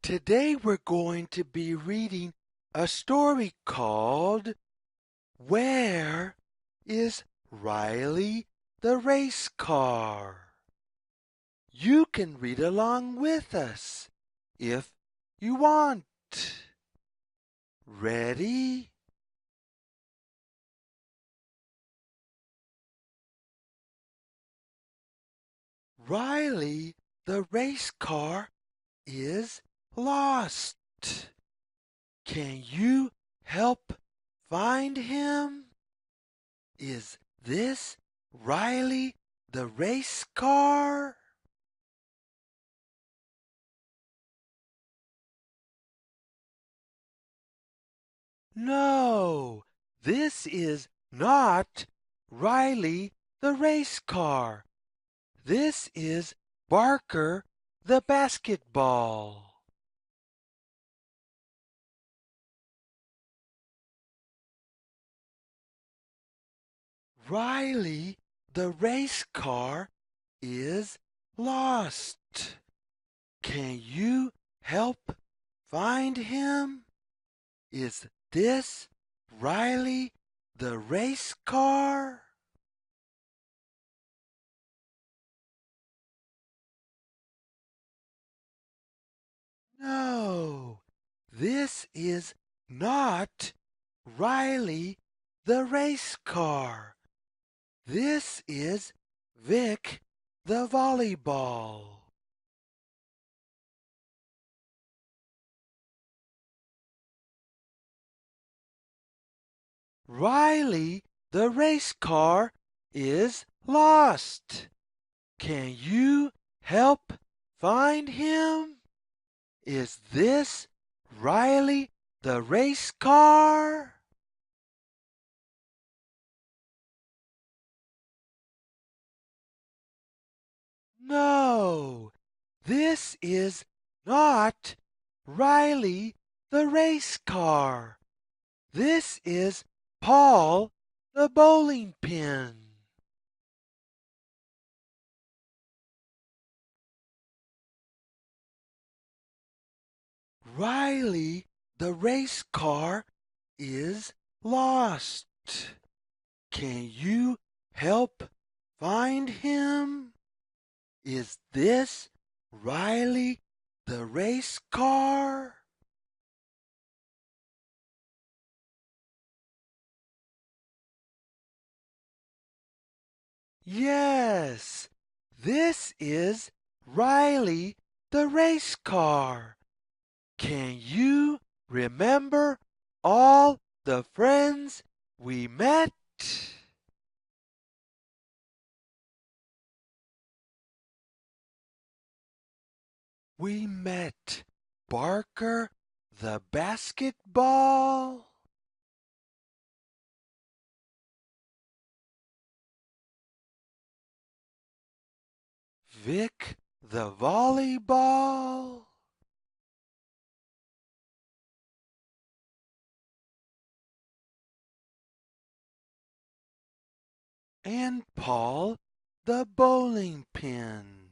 Today we're going to be reading a story called Where is Riley the Race Car? You can read along with us if you want. Ready? Riley the race car is lost. Can you help find him? Is this Riley the race car? No, this is not Riley the race car. This is Barker the basketball. Riley the race car is lost. Can you help find him? Is this Riley the race car? No, this is not Riley the race car. This is Vic the Volleyball. Riley the race car is lost. Can you help find him? Is this Riley the race car? No, this is not Riley the race car. This is Paul the bowling pin. Riley the race car is lost. Can you help find him? Is this Riley the race car? Yes, this is Riley the race car. Can you remember all the friends we met? We met Barker the basketball, Vic the volleyball, and Paul the bowling pin.